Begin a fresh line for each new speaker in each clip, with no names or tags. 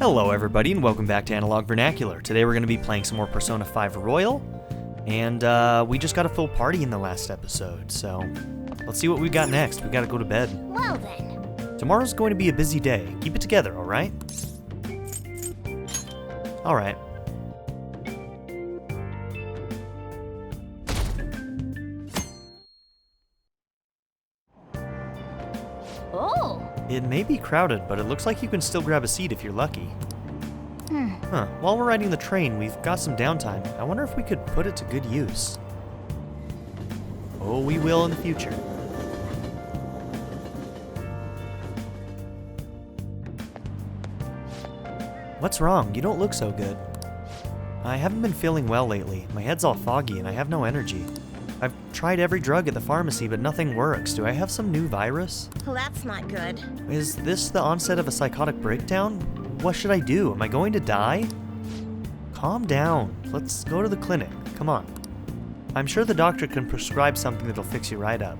Hello everybody and welcome back to Analog Vernacular. Today we're going to be playing some more Persona 5 Royal, and we just got a full party in the last episode, so let's see what we got next. We gotta go to bed.
Well then.
Tomorrow's going to be a busy day. Keep it together, alright? Alright.
Oh.
It may be crowded, but it looks like you can still grab a seat if you're lucky. Huh. While we're riding the train, we've got some downtime. I wonder if we could put it to good use. Oh, we will in the future. What's wrong? You don't look so good. I haven't been feeling well lately. My head's all foggy and I have no energy. I've tried every drug at the pharmacy, but nothing works. Do I have some new virus?
Well, that's not good.
Is this the onset of a psychotic breakdown? What should I do? Am I going to die? Calm down. Let's go to the clinic. Come on. I'm sure the doctor can prescribe something that'll fix you right up.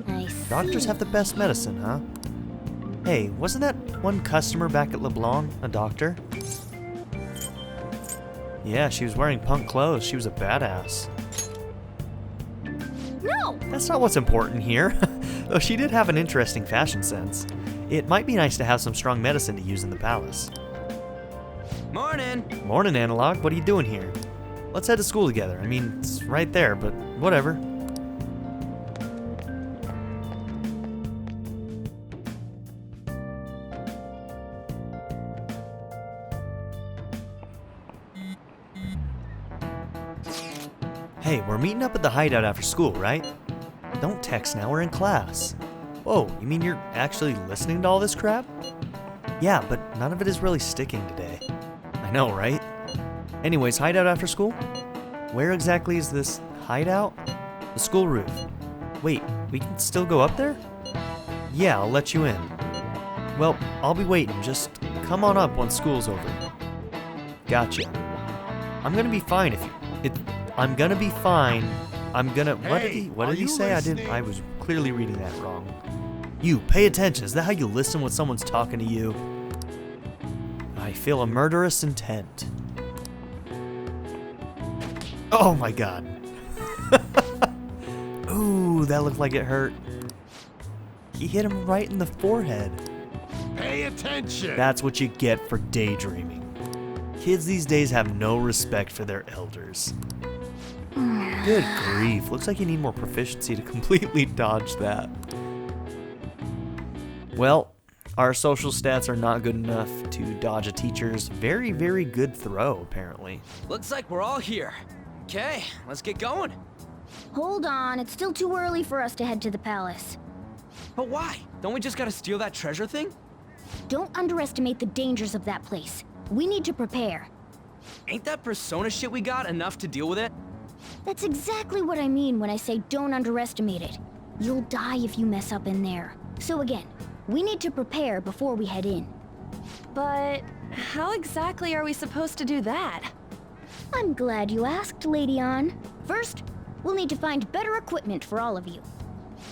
I see.
Doctors have the best medicine, huh? Hey, wasn't that one customer back at Leblanc a doctor? Yeah, she was wearing punk clothes. She was a badass.
No!
That's not what's important here. Though she did have an interesting fashion sense. It might be nice to have some strong medicine to use in the palace.
Morning!
Morning, Analog. What are you doing here? Let's head to school together. I mean, it's right there, but whatever. Hey, we're meeting up at the hideout after school, right? Don't text now, we're in class. Whoa, you mean you're actually listening to all this crap? Yeah, but none of it is really sticking today. I know, right? Anyways, hideout after school? Where exactly is this hideout? The school roof. Wait, we can still go up there? Yeah, I'll let you in. Well, I'll be waiting, just come on up once school's over. Gotcha. I'm gonna be fine if you... I'm gonna be fine. I'm gonna... What did he say? I was clearly reading that wrong. You, pay attention. Is that how you listen when someone's talking to you? I feel a murderous intent. Oh my god. Ooh, that looked like it hurt. He hit him right in the forehead.
Pay attention!
That's what you get for daydreaming. Kids these days have no respect for their elders. Good grief, looks like you need more proficiency to completely dodge that. Well, our social stats are not good enough to dodge a teacher's very, very good throw, apparently.
Looks like we're all here. Okay, let's get going.
Hold on, it's still too early for us to head to the palace.
But why? Don't we just gotta steal that treasure thing?
Don't underestimate the dangers of that place. We need to prepare.
Ain't that Persona shit we got enough to deal with it?
That's exactly what I mean when I say don't underestimate it. You'll die if you mess up in there. So again, we need to prepare before we head in.
But how exactly are we supposed to do that?
I'm glad you asked, Lady Ann. First, we'll need to find better equipment for all of you.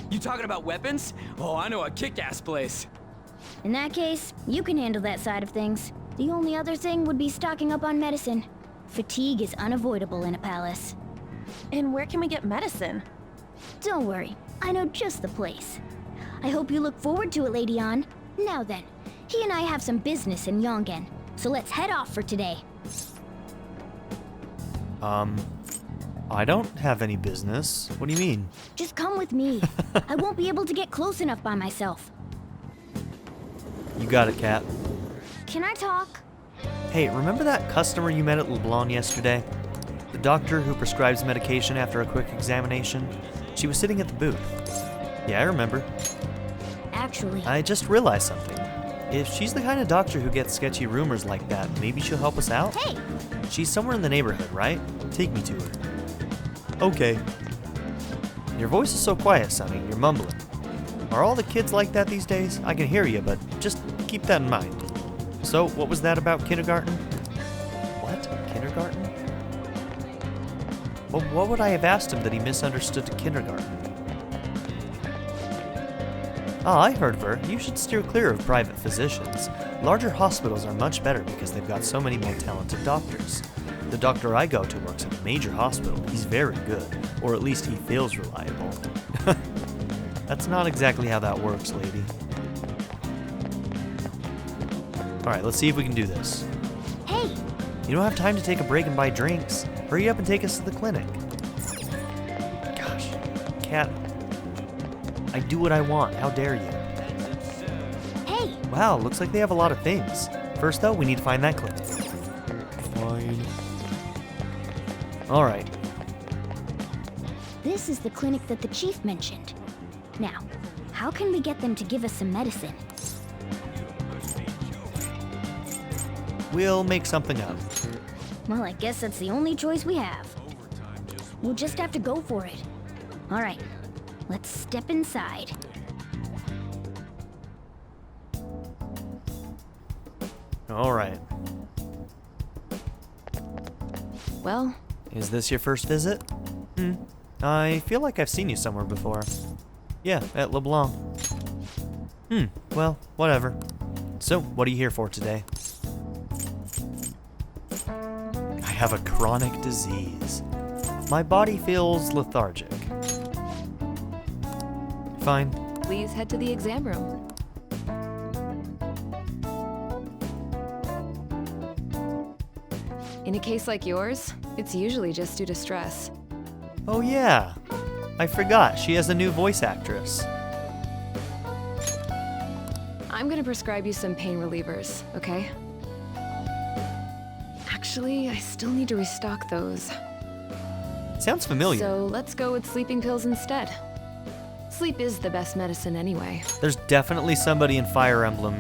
You talking about weapons? Oh, I know a kick-ass place.
In that case, you can handle that side of things. The only other thing would be stocking up on medicine. Fatigue is unavoidable in a palace.
And where can we get medicine?
Don't worry, I know just the place. I hope you look forward to it, Lady Ann. Now then, he and I have some business in Yongen, so let's head off for today.
I don't have any business. What do you mean?
Just come with me. I won't be able to get close enough by myself.
You got it, Kat.
Can I talk?
Hey, remember that customer you met at Leblanc yesterday? The doctor who prescribes medication after a quick examination? She was sitting at the booth. Yeah, I remember.
Actually,
I just realized something. If she's the kind of doctor who gets sketchy rumors like that, maybe she'll help us out?
hey!
She's somewhere in the neighborhood, right? Take me to her. Okay. Your voice is so quiet, Sonny. You're mumbling. Are all the kids like that these days? I can hear you, but just keep that in mind. So, what was that about kindergarten? What? Kindergarten? Well, what would I have asked him that he misunderstood kindergarten? Ah, I heard of her. You should steer clear of private physicians. Larger hospitals are much better because they've got so many more talented doctors. The doctor I go to works in a major hospital. He's very good, or at least he feels reliable. That's not exactly how that works, lady. Alright, let's see if we can do this.
Hey,
You don't have time to take a break and buy drinks. Hurry up and take us to the clinic. Gosh, Cat, I do what I want. How dare you?
hey,
Wow, looks like they have a lot of things. First, though, we need to find that clinic. Fine. Alright.
this is the clinic that the chief mentioned. Now, how can we get them to give us some medicine?
We'll make something up.
Well, I guess that's the only choice we have. We'll just have to go for it. All right, let's step inside.
Alright.
Well,
Is this your first visit? I feel like I've seen you somewhere before. Yeah, at Leblanc. Well, whatever. So, what are you here for today? I have a chronic disease. My body feels lethargic. Fine.
please head to the exam room. In a case like yours, it's usually just due to stress.
Oh yeah, I forgot. She has a new voice actress.
I'm gonna prescribe you some pain relievers, okay? Actually, I still need to restock those.
Sounds familiar.
So let's go with sleeping pills instead. Sleep is the best medicine anyway.
There's definitely somebody in Fire Emblem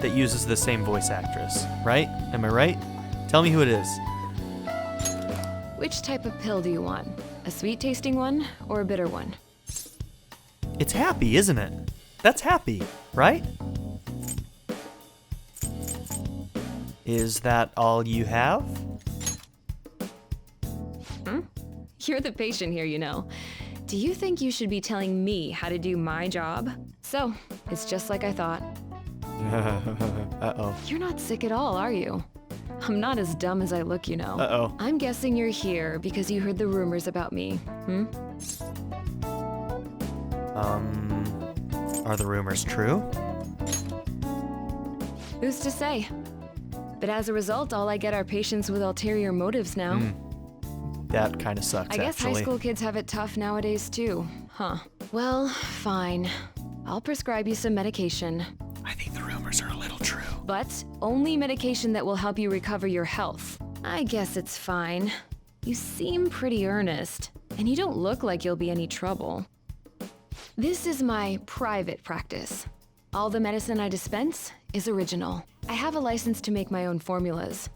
that uses the same voice actress, right? Am I right? Tell me who it is.
Which type of pill do you want? A sweet-tasting one or a bitter one?
It's happy, isn't it? That's happy, right? Is that all you have?
You're the patient here, you know. Do you think you should be telling me how to do my job? So, it's just like I thought.
Uh-oh.
You're not sick at all, are you? I'm not as dumb as I look, you know.
Uh-oh.
I'm guessing you're here because you heard the rumors about me,
Are the rumors true?
Who's to say? But as a result, all I get are patients with ulterior motives now.
That kind of sucks,
I guess
actually.
high school kids have it tough nowadays too, huh? Well, fine. I'll prescribe you some medication.
I think the rumors are a little true.
But only medication that will help you recover your health. I guess it's fine. You seem pretty earnest, and you don't look like you'll be any trouble. This is my private practice. All the medicine I dispense is original. I have a license to make my own formulas.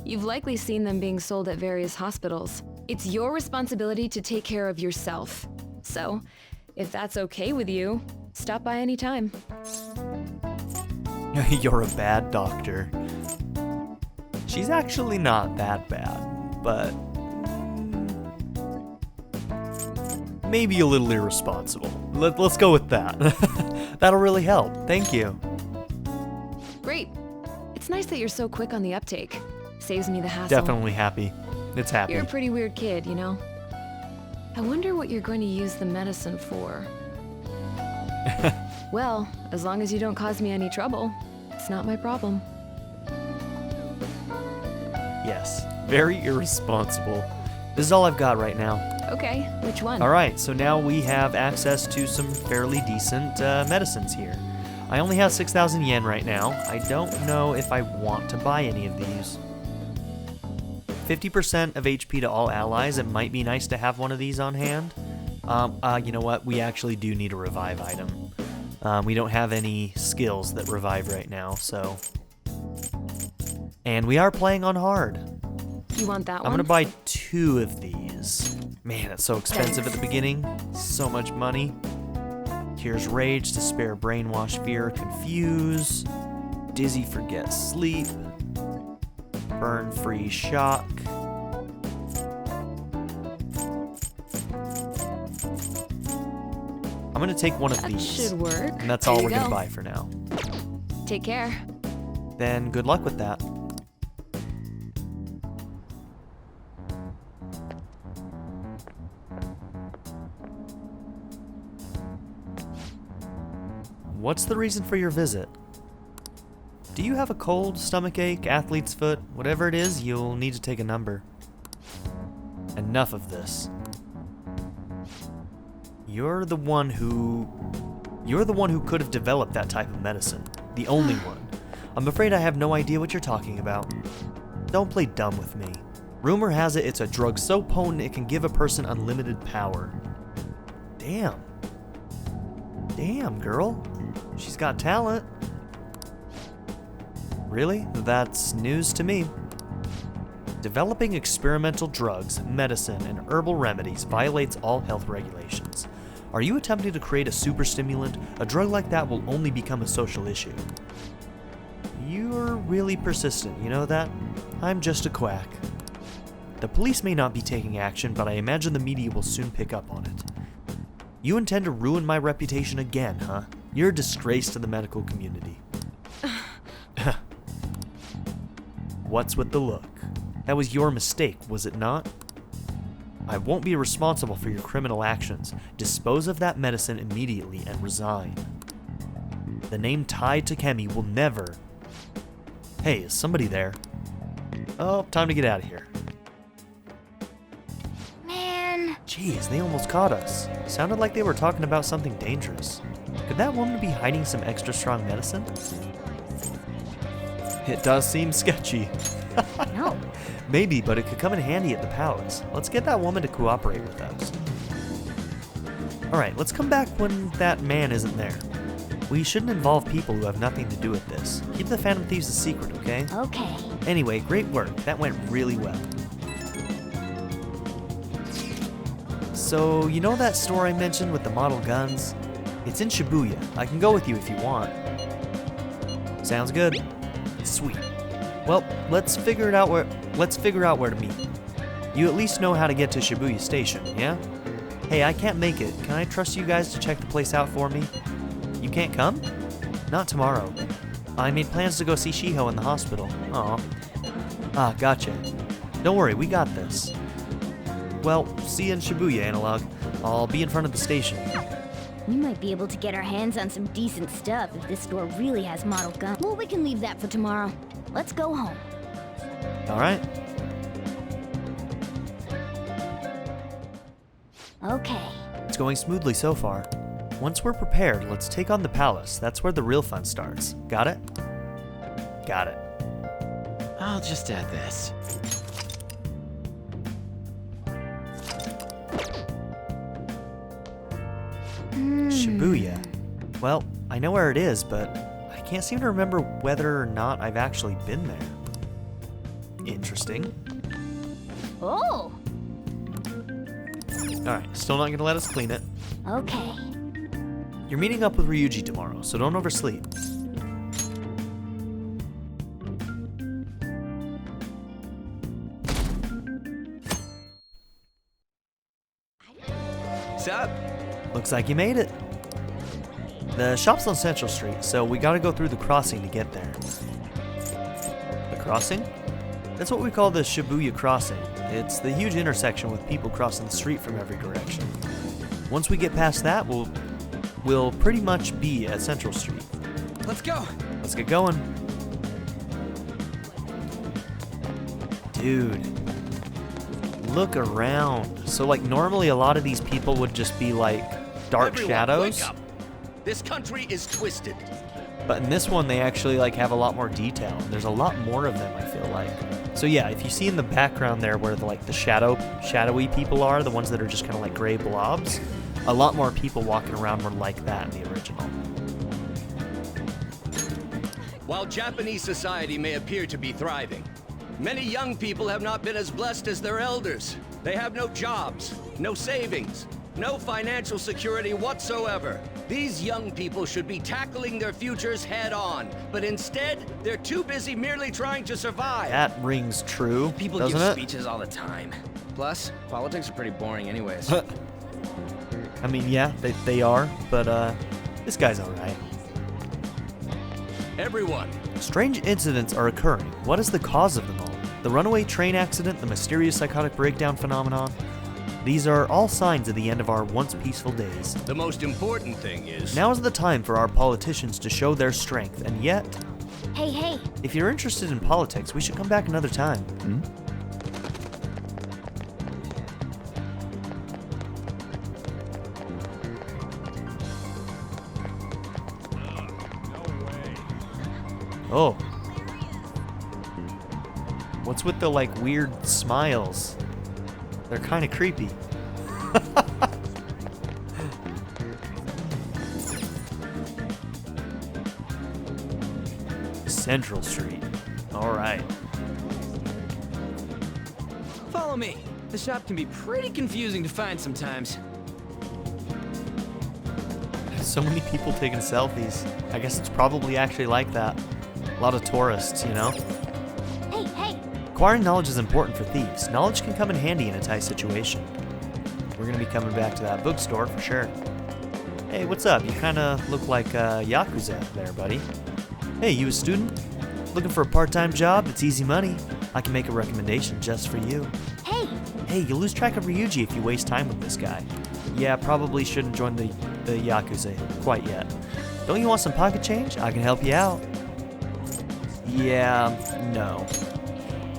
You've likely seen them being sold at various hospitals. It's your responsibility to take care of yourself. So, if that's okay with you, stop by anytime.
You're a bad doctor. She's actually not that bad, but maybe a little irresponsible. Let's go with that. That'll really help. Thank you.
Great. It's nice that you're so quick on the uptake. Saves me the hassle.
Definitely happy. It's happy.
You're a pretty weird kid, you know? I wonder what you're going to use the medicine for. Well, as long as you don't cause me any trouble, it's not my problem.
Yes, very irresponsible. This is all I've got right now.
Okay, which one?
Alright, so now we have access to some fairly decent medicines here. I only have 6,000 yen right now. I don't know if I want to buy any of these. 50% of HP to all allies. It might be nice to have one of these on hand. You know what? We actually do need a revive item. We don't have any skills that revive right now, so... And we are playing on hard.
You want that one?
I'm gonna buy 2 of these. Man, it's so expensive at the beginning. So much money. Here's Rage, Despair, Brainwash, Fear, Confuse. Dizzy, Forget, Sleep. Burn, Free, Shock. I'm gonna take one of
That
these.
should work.
And that's all
Here
we're
you
gonna
go.
buy for now.
take care.
Then good luck with that. What's the reason for your visit? Do you have a cold, stomachache, athlete's foot? Whatever it is, you'll need to take a number. Enough of this. You're the one who could have developed that type of medicine. The only one. I'm afraid I have no idea what you're talking about. Don't play dumb with me. Rumor has it it's a drug so potent it can give a person unlimited power. Damn. Damn, girl. She's got talent. Really? That's news to me. Developing experimental drugs, medicine, and herbal remedies violates all health regulations. Are you attempting to create a super stimulant? A drug like that will only become a social issue. You're really persistent, you know that? I'm just a quack. The police may not be taking action, but I imagine the media will soon pick up on it. You intend to ruin my reputation again, huh? You're a disgrace to the medical community. What's with the look? That was your mistake, was it not? I won't be responsible for your criminal actions. Dispose of that medicine immediately and resign. The name Tai Takemi will never... Hey, is somebody there? Oh, time to get out of here.
Man.
Jeez, they almost caught us. Sounded like they were talking about something dangerous. Could that woman be hiding some extra strong medicine? It does seem sketchy.
No.
Maybe, but it could come in handy at the palace. Let's get that woman to cooperate with us. Alright, let's come back when that man isn't there. We shouldn't involve people who have nothing to do with this. Keep the Phantom Thieves a secret, okay?
Okay.
Anyway, great work. That went really well. So, you know that store I mentioned with the model guns? It's in Shibuya. I can go with you if you want. Sounds good. Sweet. Well, let's figure out where to meet. You at least know how to get to Shibuya Station, yeah? Hey, I can't make it. Can I trust you guys to check the place out for me? You can't come? Not tomorrow. I made plans to go see Shiho in the hospital. Aw. Ah, gotcha. Don't worry, we got this. Well, see you in Shibuya, Analog. I'll be in front of the station.
We might be able to get our hands on some decent stuff if this store really has model guns. Well, we can leave that for tomorrow. Let's go home.
Alright.
Okay.
It's going smoothly so far. Once we're prepared, let's take on the palace. That's where the real fun starts. Got it? Got it.
I'll just add this.
Shibuya. Well, I know where it is, but I can't seem to remember whether or not I've actually been there. Interesting.
Oh!
Alright, still not gonna let us clean it.
Okay.
You're meeting up with Ryuji tomorrow, so don't oversleep.
Sup?
Looks like you made it. The shop's on Central Street, so we gotta go through the crossing to get there. The crossing? That's what we call the Shibuya crossing. It's the huge intersection with people crossing the street from every direction. Once we get past that, we'll pretty much be at Central Street.
Let's go.
Let's get going. Dude, look around. So like normally a lot of these people would just be like dark
Everyone,
shadows.
wake up. This country is twisted.
But in this one, they actually like have a lot more detail. There's a lot more of them, I feel like. So yeah, if you see in the background there where the shadowy people are, the ones that are just kind of like gray blobs, a lot more people walking around were like that in the original.
While Japanese society may appear to be thriving, many young people have not been as blessed as their elders. They have no jobs, no savings, no financial security whatsoever. These young people should be tackling their futures head on, but instead, they're too busy merely trying to survive.
That rings true,
People
doesn't
give
it?
speeches all the time. Plus, politics are pretty boring anyways.
I mean, yeah, they are, but this guy's alright.
Everyone.
Strange incidents are occurring. What is the cause of them all? The runaway train accident, the mysterious psychotic breakdown phenomenon? These are all signs of the end of our once peaceful days.
The most important thing is...
Now is the time for our politicians to show their strength, and yet...
Hey, hey.
If you're interested in politics, we should come back another time. Oh. What's with the, like, weird smiles? They're kind of creepy. Central Street. All right.
Follow me. The shop can be pretty confusing to find sometimes.
So many people taking selfies. I guess it's probably actually like that. A lot of tourists, you know?
Hey, hey.
Acquiring knowledge is important for thieves. Knowledge can come in handy in a tight situation. We're gonna be coming back to that bookstore for sure. Hey, what's up? You kinda look like Yakuza there, buddy. Hey, you a student? Looking for a part-time job? It's easy money. I can make a recommendation just for you.
Hey.
Hey, you lose track of Ryuji if you waste time with this guy. Yeah, probably shouldn't join the Yakuza quite yet. Don't you want some pocket change? I can help you out. Yeah, no.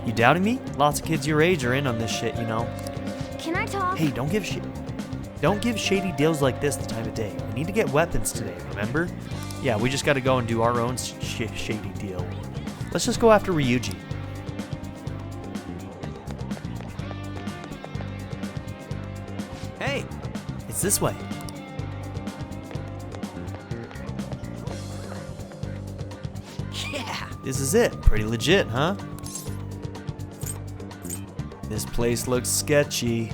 You doubting me? Lots of kids your age are in on this shit, you know.
Can I talk?
Hey, don't give shady deals like this the time of day. We need to get weapons today, remember? Yeah, we just gotta go and do our own shady deal. Let's just go after Ryuji.
Hey,
It's this way.
yeah.
This is it. Pretty legit, huh? This place looks sketchy.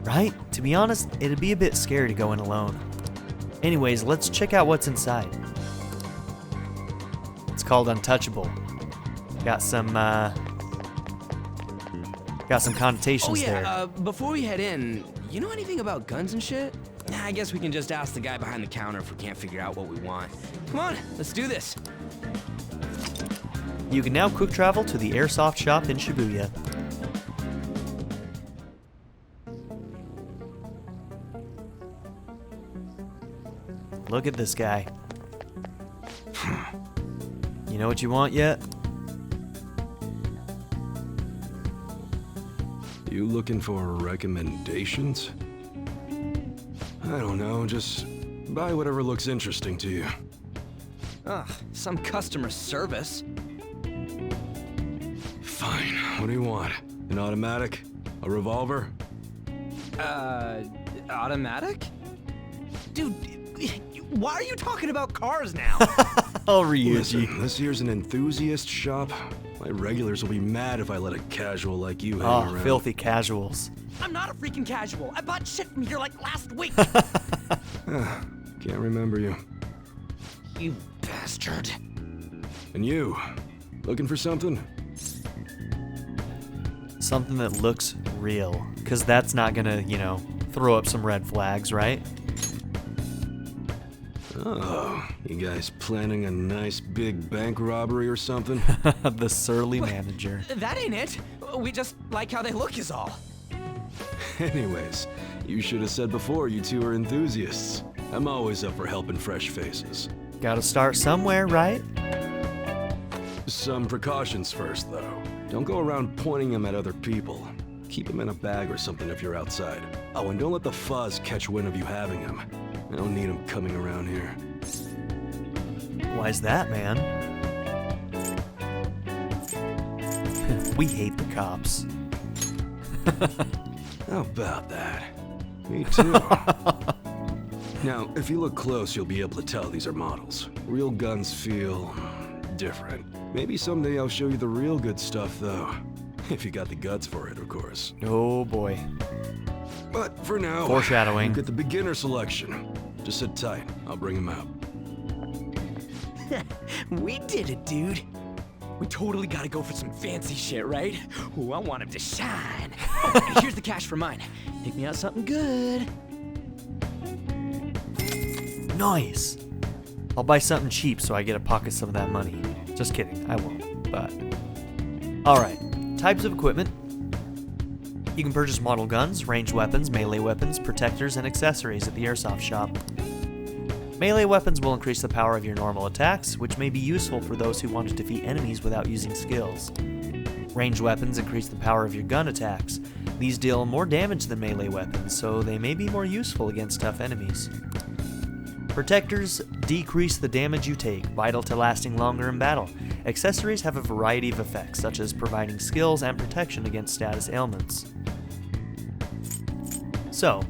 Right? To be honest, it'd be a bit scary to go in alone. Anyways, let's check out what's inside. It's called Untouchable. Got some connotations there.
Before we head in, you know anything about guns and shit? Nah, I guess we can just ask the guy behind the counter if we can't figure out what we want. Come on, let's do this.
You can now quick travel to the airsoft shop in Shibuya. Look at this guy. You know what you want yet?
You looking for recommendations? I don't know, just buy whatever looks interesting to you.
Ugh, some customer service.
Fine, what do you want? An automatic? A revolver?
Automatic? Dude, why are you talking about cars now?
Oh, Ryuji.
Listen, this here's an enthusiast shop. My regulars will be mad if I let a casual like you hang
Oh,
around.
filthy casuals.
I'm not a freaking casual. I bought shit from here like last week.
Can't remember you.
You bastard.
And you, looking for something?
Something that looks real. Because that's not gonna, you know, throw up some red flags, right?
Oh, you guys planning a nice big bank robbery or something?
The surly manager.
That ain't it. We just like how they look is all.
Anyways, you should have said before you two are enthusiasts. I'm always up for helping fresh faces.
Gotta start somewhere, right?
Some precautions first, though. Don't go around pointing them at other people. Keep them in a bag or something if you're outside. Oh, and don't let the fuzz catch wind of you having them. I don't need them coming around here.
Why's that, man? We hate the cops.
How about that? Me too. Now, if you look close, you'll be able to tell these are models. Real guns feel different. Maybe someday I'll show you the real good stuff, though. If you got the guts for it, of course.
Oh boy.
But for now,
Foreshadowing.
look at the beginner selection. Just sit tight. I'll bring him out.
We did it, dude. We totally gotta go for some fancy shit, right? Ooh, I want him to shine. Oh, and here's the cash for mine. Pick me out something good.
Nice. I'll buy something cheap so I get to pocket some of that money. Just kidding, I won't, but... Alright, types of equipment. You can purchase model guns, ranged weapons, melee weapons, protectors, and accessories at the airsoft shop. Melee weapons will increase the power of your normal attacks, which may be useful for those who want to defeat enemies without using skills. Ranged weapons increase the power of your gun attacks. These deal more damage than melee weapons, so they may be more useful against tough enemies. Protectors decrease the damage you take, vital to lasting longer in battle. Accessories have a variety of effects, such as providing skills and protection against status ailments. So,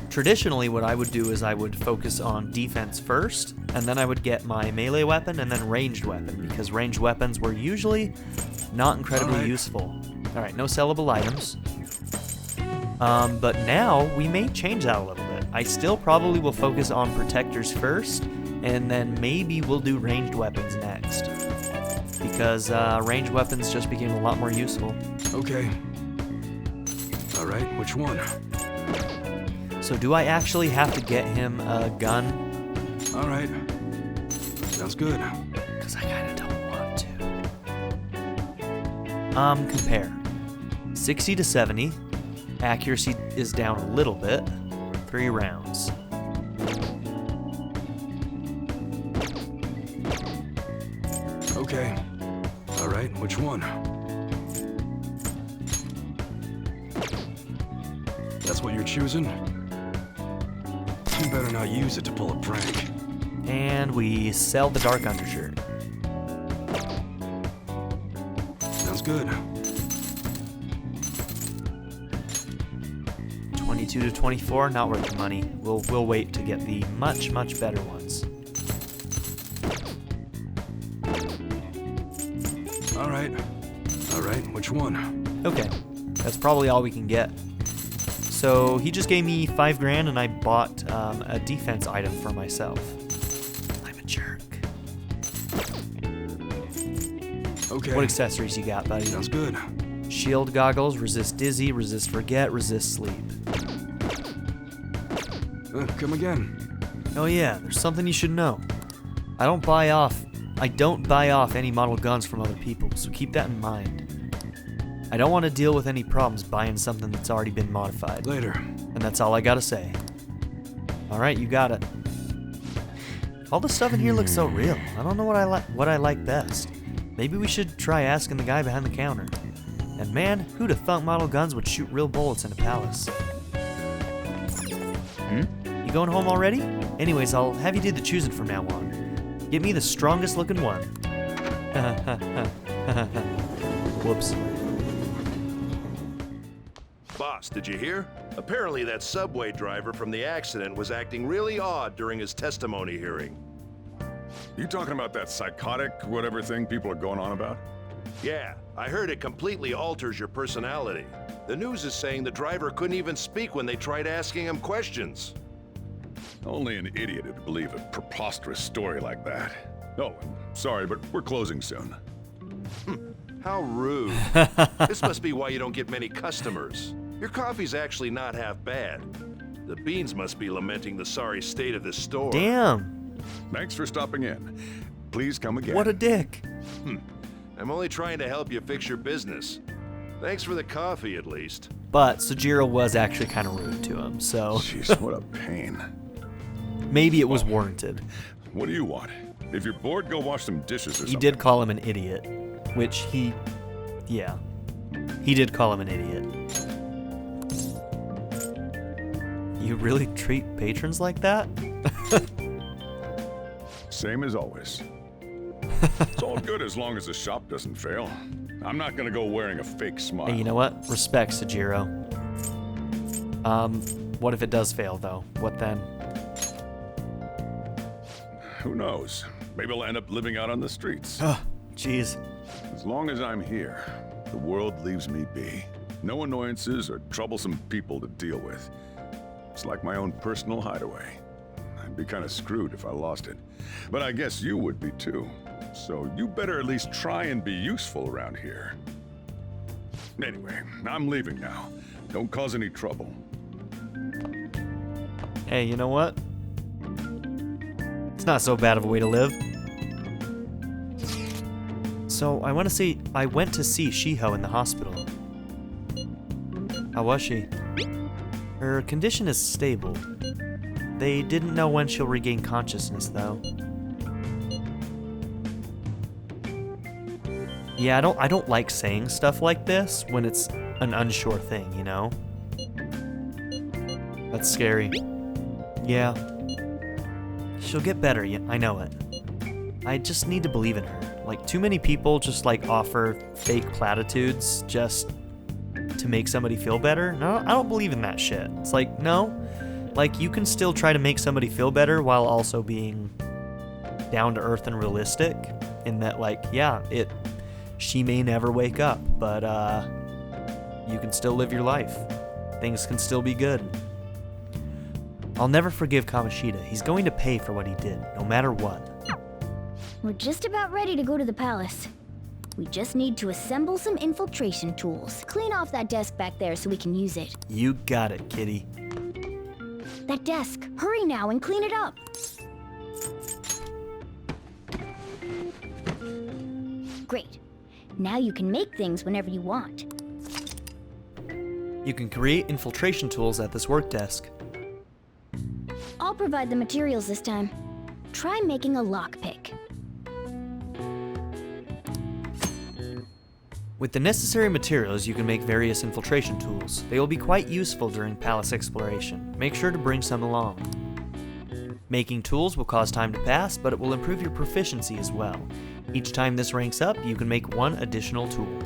traditionally what I would do is I would focus on defense first, and then I would get my melee weapon and then ranged weapon, because ranged weapons were usually not incredibly useful. Alright, no sellable items. But now, we may change that a little bit. I still probably will focus on protectors first, and then maybe we'll do ranged weapons next. Because ranged weapons just became a lot more useful.
Okay. Alright, which one?
So do I actually have to get him a gun?
Alright. Sounds good.
Because I kinda don't want to. Compare. 60 to 70. Accuracy is down a little bit. 3 rounds.
Okay. Alright, which one? That's what you're choosing? You better not use it to pull a prank.
And we sell the dark undershirt.
Sounds good.
22 to 24, not worth the money. We'll wait to get the much better ones.
Alright. Alright, which one?
Okay, that's probably all we can get. So he just gave me $5 grand and I bought a defense item for myself. I'm a jerk.
Okay.
What accessories you got, buddy?
Sounds good.
Shield goggles, resist dizzy, resist forget, resist sleep.
Come again.
Oh yeah, there's something you should know. I don't buy off any model guns from other people, so keep that in mind. I don't want to deal with any problems buying something that's already been modified.
Later.
And that's all I gotta say. Alright, you got it. All the stuff in here looks so real. I don't know what I like best. Maybe we should try asking the guy behind the counter. And man, who'd have thought model guns would shoot real bullets in a palace? You going home already? Anyways, I'll have you do the choosing from now on. Get me the strongest looking one. Whoops.
Boss, did you hear? Apparently that subway driver from the accident was acting really odd during his testimony hearing.
You talking about that psychotic whatever thing people are going on about?
Yeah, I heard it completely alters your personality. The news is saying the driver couldn't even speak when they tried asking him questions.
Only an idiot would believe a preposterous story like that. Oh, sorry, but we're closing soon.
How rude. This must be why you don't get many customers. Your coffee's actually not half bad. The beans must be lamenting the sorry state of this store.
Damn.
Thanks for stopping in. Please come again.
What a dick.
I'm only trying to help you fix your business. Thanks for the coffee, at least.
But Sojiro was actually kind of rude to him, so
Jeez, what a pain.
maybe it was warranted.
What do you want? If you're bored, go wash some dishes or something.
He did call him an idiot, which he did call him an idiot. You really treat patrons like that?
Same as always. It's all good as long as the shop doesn't fail. I'm not gonna go wearing a fake smile.
Hey, you know what? Respect, Sojiro. What if it does fail, though? What then?
Who knows? Maybe I'll end up living out on the streets.
Ugh, jeez.
As long as I'm here, the world leaves me be. No annoyances or troublesome people to deal with. It's like my own personal hideaway. I'd be kind of screwed if I lost it. But I guess you would be too. So you better at least try and be useful around here. Anyway, I'm leaving now. Don't cause any trouble.
Hey, you know what? It's not so bad of a way to live. So, I went to see Shiho in the hospital. How was she? Her condition is stable. They didn't know when she'll regain consciousness, though. Yeah, I don't like saying stuff like this when it's an unsure thing, you know? That's scary. Yeah. She'll get better, yeah, I know it. I just need to believe in her. Like, too many people just, like, offer fake platitudes just to make somebody feel better. No, I don't believe in that shit. It's like, no. Like, you can still try to make somebody feel better while also being down to earth and realistic. In that, like, yeah, she may never wake up, but, you can still live your life. Things can still be good. I'll never forgive Kamoshida. He's going to pay for what he did, no matter what.
We're just about ready to go to the palace. We just need to assemble some infiltration tools. Clean off that desk back there so we can use it.
You got it, kitty.
That desk. Hurry now and clean it up. Great. Now you can make things whenever you want.
You can create infiltration tools at this work desk.
I'll provide the materials this time. Try making a lockpick.
With the necessary materials, you can make various infiltration tools. They will be quite useful during palace exploration. Make sure to bring some along. Making tools will cause time to pass, but it will improve your proficiency as well. Each time this ranks up, you can make one additional tool.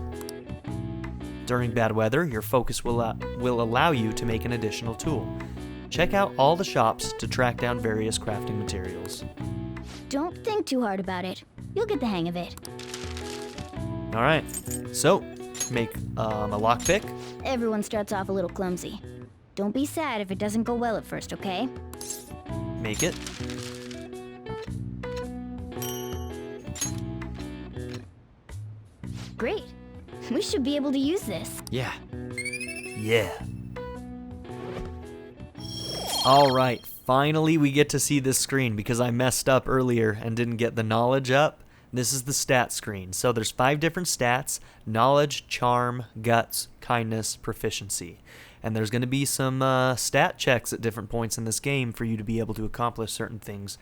During bad weather, your focus will allow you to make an additional tool. Check out all the shops to track down various crafting materials.
Don't think too hard about it. You'll get the hang of it.
Alright, so, make a lockpick.
Everyone starts off a little clumsy. Don't be sad if it doesn't go well at first, okay?
Make it.
Great. We should be able to use this.
Yeah.
Yeah. Alright, finally we get to see this screen because I messed up earlier and didn't get the knowledge up. This is the stat screen. So there's 5 different stats: knowledge, charm, guts, kindness, proficiency. And there's going to be some stat checks at different points in this game for you to be able to accomplish certain things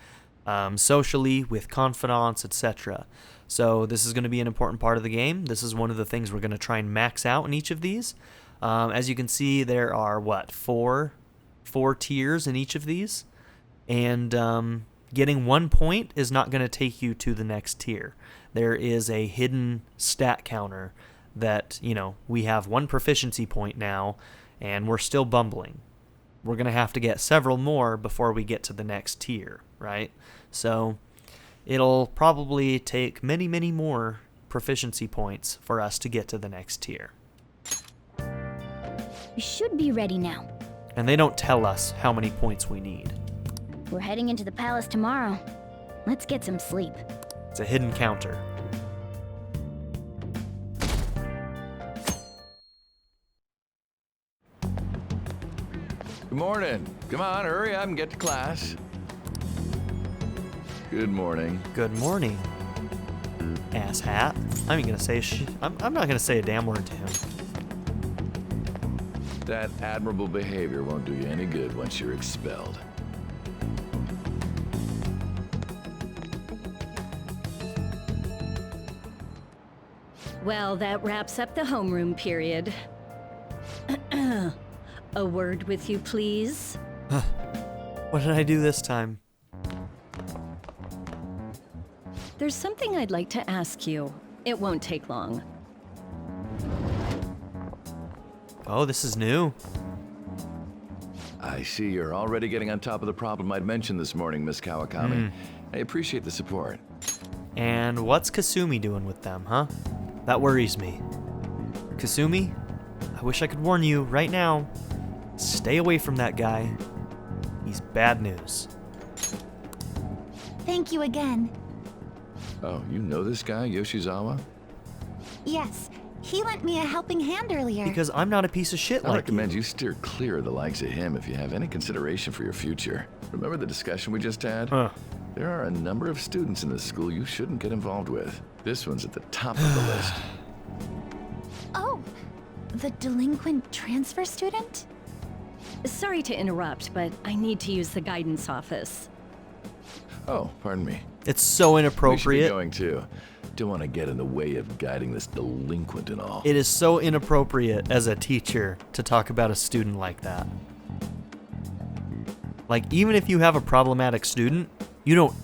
socially, with confidants, etc. So this is going to be an important part of the game. This is one of the things we're going to try and max out in each of these. As you can see, there are, four tiers in each of these. And getting 1 point is not going to take you to the next tier. There is a hidden stat counter that, we have 1 proficiency point now, and we're still bumbling. We're going to have to get several more before we get to the next tier, right? So it'll probably take many, many more proficiency points for us to get to the next tier.
We should be ready now.
And they don't tell us how many points we need.
We're heading into the palace tomorrow. Let's get some sleep.
It's a hidden counter.
Good morning. Come on, hurry up and get to class. Good morning.
Good morning, ass hat. I ain't gonna say I'm not gonna say a damn word to him.
That admirable behavior won't do you any good once you're expelled.
Well, that wraps up the homeroom period. A word with you, please?
What did I do this time?
There's something I'd like to ask you. It won't take long.
Oh, this is new.
I see you're already getting on top of the problem I'd mentioned this morning, Miss Kawakami.
Hmm.
I appreciate the support.
And what's Kasumi doing with them, huh? That worries me. Kasumi, I wish I could warn you right now. Stay away from that guy. He's bad news.
Thank you again.
Oh, you know this guy, Yoshizawa?
Yes, he lent me a helping hand earlier.
Because I'm not a piece of shit
I
like
recommend you steer clear of the likes of him if you have any consideration for your future. Remember the discussion we just had?
Huh.
There are a number of students in this school you shouldn't get involved with. This one's at the top of the list.
Oh, the delinquent transfer student?
Sorry to interrupt, but I need to use the guidance office.
Oh, pardon me.
It's so
We should be
inappropriate.
going too. Don't want to get in the way of guiding this delinquent and all.
It is so inappropriate as a teacher to talk about a student like that. Like, even if you have a problematic student, you don't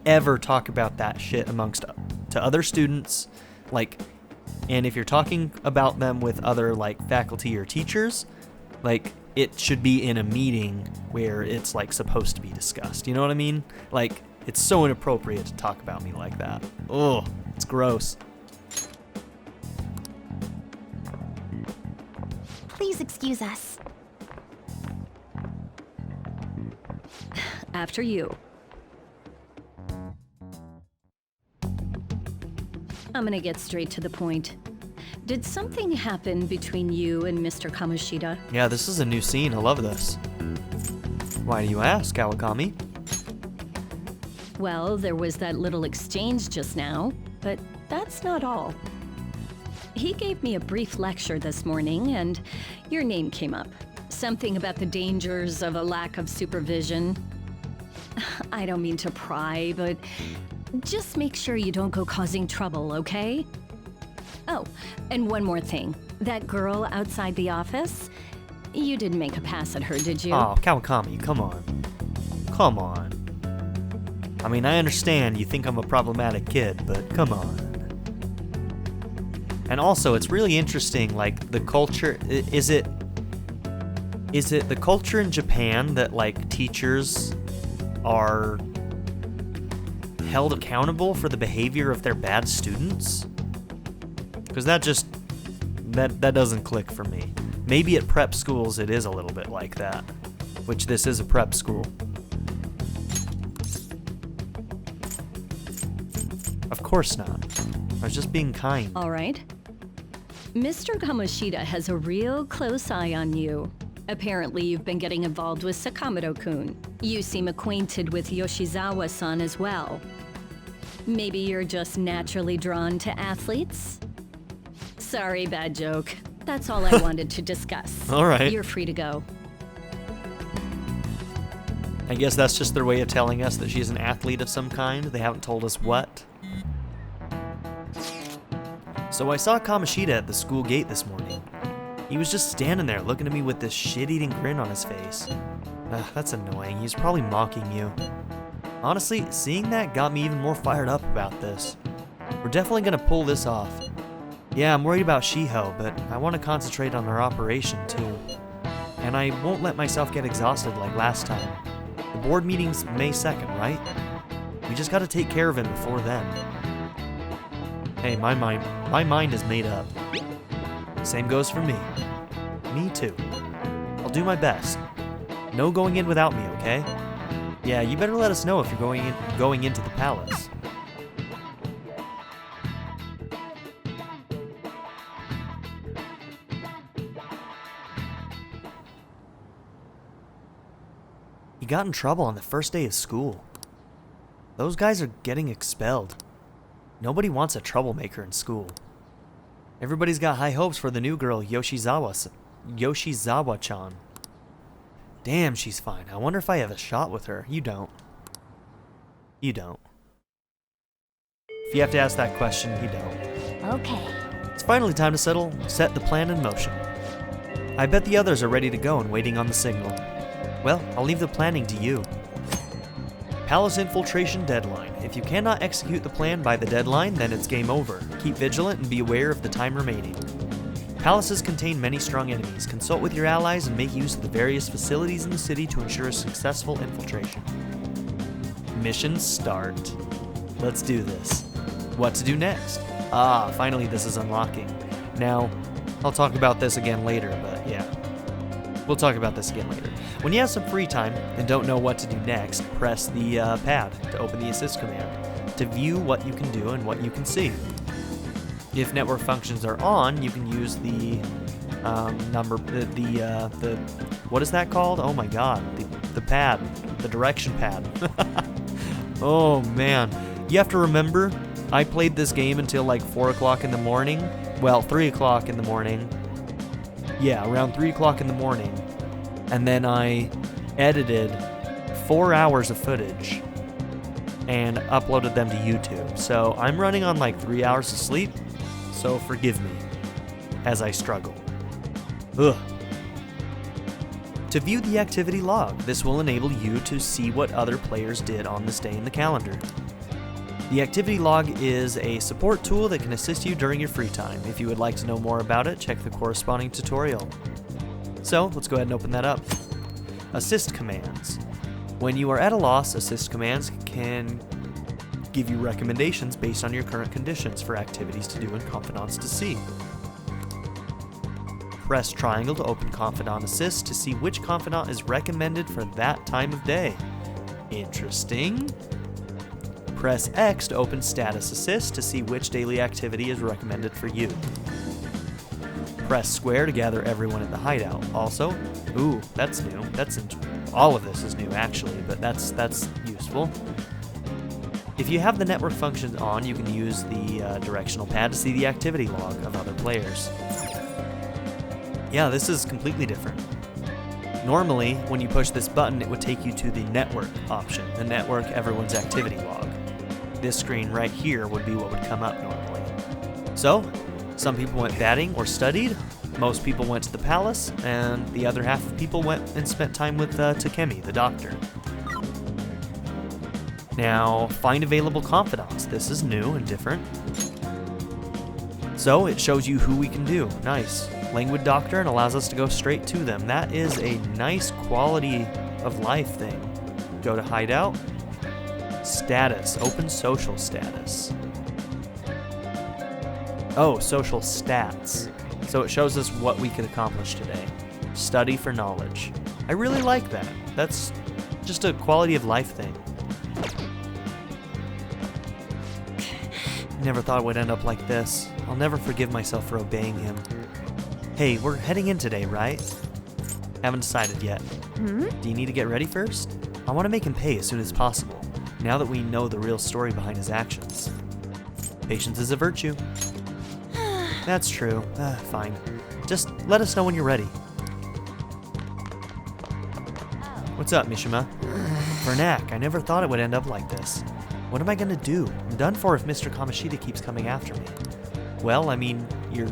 ever talk about that shit to other students. Like, and if you're talking about them with other, like, faculty or teachers, like, it should be in a meeting where it's, like, supposed to be discussed. You know what I mean? Like, it's so inappropriate to talk about me like that. Ugh, it's gross.
Please excuse us.
After you. I'm gonna get straight to the point. Did something happen between you and Mr. Kamoshida?
Yeah, this is a new scene. I love this. Why do you ask, Kawakami?
Well, there was that little exchange just now, but that's not all. He gave me a brief lecture this morning, and your name came up. Something about the dangers of a lack of supervision. I don't mean to pry, but just make sure you don't go causing trouble, okay? Oh, and one more thing. That girl outside the office, you didn't make a pass at her, did you?
Oh, Kawakami, come on. Come on. I mean, I understand you think I'm a problematic kid, but come on. And also, it's really interesting, like, the culture, is it the culture in Japan that, like, teachers are held accountable for the behavior of their bad students? Because that doesn't click for me. Maybe at prep schools it is a little bit like that, which this is a prep school. Of course not. I was just being kind.
All right. Mr. Kamoshida has a real close eye on you. Apparently, you've been getting involved with Sakamoto-kun. You seem acquainted with Yoshizawa-san as well. Maybe you're just naturally drawn to athletes? Sorry, bad joke. That's all I wanted to discuss.
All right.
You're free to go.
I guess that's just their way of telling us that she's an athlete of some kind. They haven't told us what. So I saw Kamoshida at the school gate this morning. He was just standing there looking at me with this shit-eating grin on his face. That's annoying. He's probably mocking you. Honestly, seeing that got me even more fired up about this. We're definitely gonna pull this off. Yeah, I'm worried about Shiho, but I want to concentrate on our operation too. And I won't let myself get exhausted like last time. The board meeting's May 2nd, right? We just gotta take care of him before then. Hey, my mind is made up. Same goes for me. Me too. I'll do my best. No going in without me, okay? Yeah, you better let us know if you're going into the palace. He got in trouble on the first day of school. Those guys are getting expelled. Nobody wants a troublemaker in school. Everybody's got high hopes for the new girl, Yoshizawa-chan. Damn, she's fine. I wonder if I have a shot with her. You don't. You don't. If you have to ask that question, you don't.
Okay.
It's finally time to set the plan in motion. I bet the others are ready to go and waiting on the signal. Well, I'll leave the planning to you. Palace infiltration deadline. If you cannot execute the plan by the deadline, then it's game over. Keep vigilant and be aware of the time remaining. Palaces contain many strong enemies. Consult with your allies and make use of the various facilities in the city to ensure a successful infiltration. Mission start. Let's do this. What to do next? Ah, finally this is unlocking. Now, I'll talk about this again later, but yeah. We'll talk about this again later. When you have some free time and don't know what to do next, press the pad to open the assist command to view what you can do and what you can see. If network functions are on, you can use the what is that called? Oh my god, the pad, the direction pad. Oh man. You have to remember, I played this game until like 4 o'clock in the morning. Well, 3 o'clock in the morning. Yeah, around 3 o'clock in the morning. And then I edited 4 hours of footage and uploaded them to YouTube. So I'm running on like 3 hours of sleep, so forgive me as I struggle. Ugh. To view the activity log, this will enable you to see what other players did on this day in the calendar. The activity log is a support tool that can assist you during your free time. If you would like to know more about it, check the corresponding tutorial. So, let's go ahead and open that up. Assist commands. When you are at a loss, assist commands can give you recommendations based on your current conditions for activities to do and confidants to see. Press triangle to open Confidant Assist to see which confidant is recommended for that time of day. Interesting. Press X to open Status Assist to see which daily activity is recommended for you. Press square to gather everyone at the hideout. Also, ooh, that's new. All of this is new actually, but that's useful. If you have the network function on, you can use the directional pad to see the activity log of other players. Yeah, this is completely different. Normally, when you push this button, it would take you to the network option, the network everyone's activity log. This screen right here would be what would come up normally. So, some people went batting or studied, most people went to the palace, and the other half of people went and spent time with Takemi, the doctor. Now, find available confidants. This is new and different. So, it shows you who we can do. Nice. Languid Doctor and allows us to go straight to them. That is a nice quality of life thing. Go to Hideout. Status. Open social status. Oh, social stats. So it shows us what we could accomplish today. Study for knowledge. I really like that. That's just a quality of life thing. Never thought it would end up like this. I'll never forgive myself for obeying him. Hey, we're heading in today, right? Haven't decided yet. Do you need to get ready first? I want to make him pay as soon as possible, now that we know the real story behind his actions. Patience is a virtue. That's true. Fine. Just let us know when you're ready. What's up, Mishima? Vernac, I never thought it would end up like this. What am I gonna do? I'm done for if Mr. Kamoshida keeps coming after me. Well, I mean, you're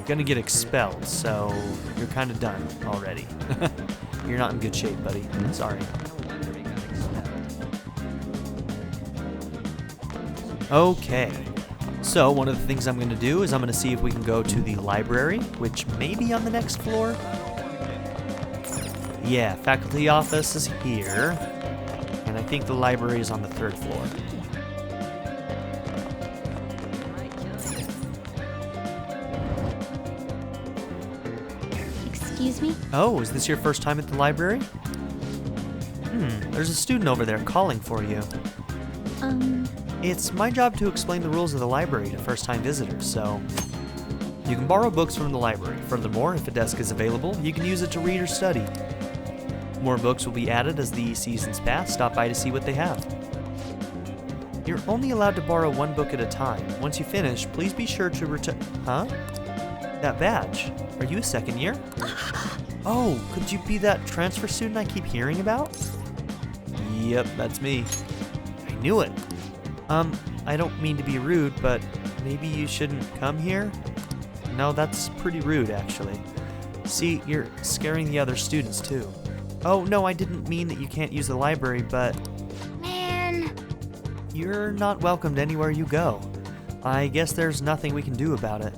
gonna get expelled, so you're kind of done already. You're not in good shape, buddy. Sorry. Okay. So one of the things I'm gonna do is I'm gonna see if we can go to the library, which may be on the next floor. Yeah, faculty office is here, and I think the library is on the 3rd floor.
Excuse me?
Oh, is this your first time at the library? There's a student over there calling for you. It's my job to explain the rules of the library to first-time visitors, so you can borrow books from the library. Furthermore, if a desk is available, you can use it to read or study. More books will be added as the seasons pass. Stop by to see what they have. You're only allowed to borrow 1 book at a time. Once you finish, please be sure to return... Huh? That badge. Are you a 2nd year? Oh, could you be that transfer student I keep hearing about? Yep, that's me. I knew it. I don't mean to be rude, but maybe you shouldn't come here? No, that's pretty rude, actually. See, you're scaring the other students, too. Oh, no, I didn't mean that you can't use the library, but...
Man...
You're not welcomed anywhere you go. I guess there's nothing we can do about it.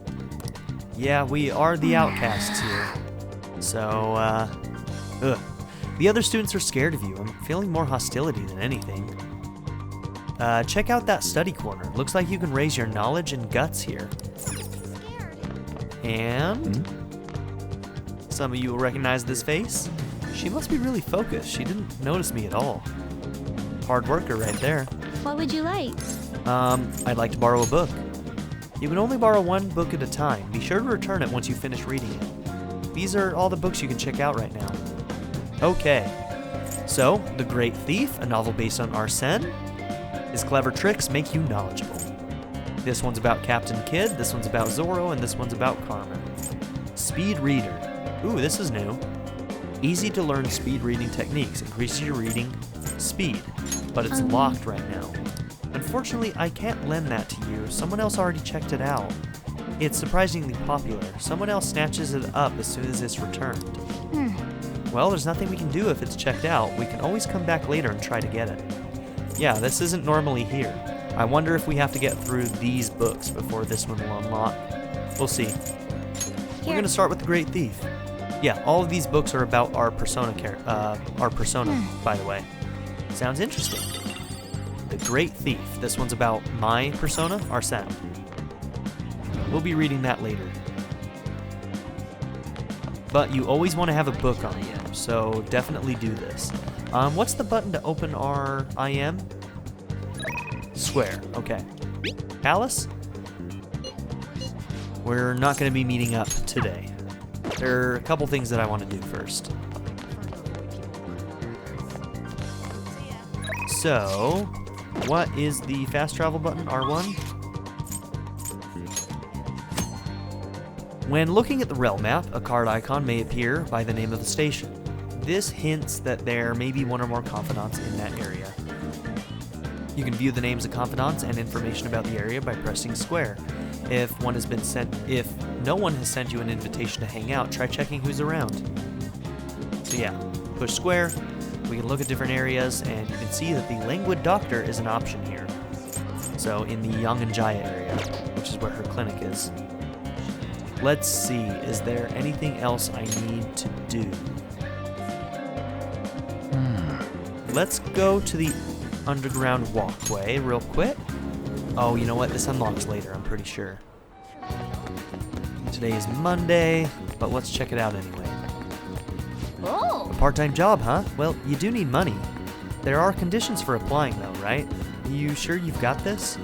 Yeah, we are the outcasts here. So, ugh. The other students are scared of you. I'm feeling more hostility than anything. Check out that study corner. Looks like you can raise your knowledge and guts here. And... Some of you will recognize this face. She must be really focused. She didn't notice me at all. Hard worker right there.
What would you like?
I'd like to borrow a book. You can only borrow 1 book at a time. Be sure to return it once you finish reading it. These are all the books you can check out right now. Okay. So, The Great Thief, a novel based on Arsène. His clever tricks make you knowledgeable. This one's about Captain Kidd, this one's about Zoro, and this one's about Carmen. Speed Reader. Ooh, this is new. Easy to learn speed reading techniques. Increases your reading speed, but it's locked right now. Unfortunately, I can't lend that to you. Someone else already checked it out. It's surprisingly popular. Someone else snatches it up as soon as it's returned. Well, there's nothing we can do if it's checked out. We can always come back later and try to get it. Yeah, this isn't normally here. I wonder if we have to get through these books before this one will unlock. We'll see. We're gonna start with the Great Thief. Yeah, all of these books are about our persona, by the way. Sounds interesting. The Great Thief. This one's about my persona, our sound. We'll be reading that later. But you always want to have a book on you, so definitely do this. What's the button to open our IM? Square, okay. Alice? We're not going to be meeting up today. There are a couple things that I want to do first. So, what is the fast travel button, R1? When looking at the realm map, a card icon may appear by the name of the station. This hints that there may be one or more confidants in that area. You can view the names of confidants and information about the area by pressing square. If no one has sent you an invitation to hang out, try checking who's around. So yeah, push square, we can look at different areas, and you can see that the Languid Doctor is an option here. So in the Yonganjaya area, which is where her clinic is. Let's see, is there anything else I need to do? Let's go to the underground walkway real quick. Oh, you know what? This unlocks later, I'm pretty sure. Today is Monday, but let's check it out anyway.
Oh!
A part-time job, huh? Well, you do need money. There are conditions for applying, though, right? You sure you've got this?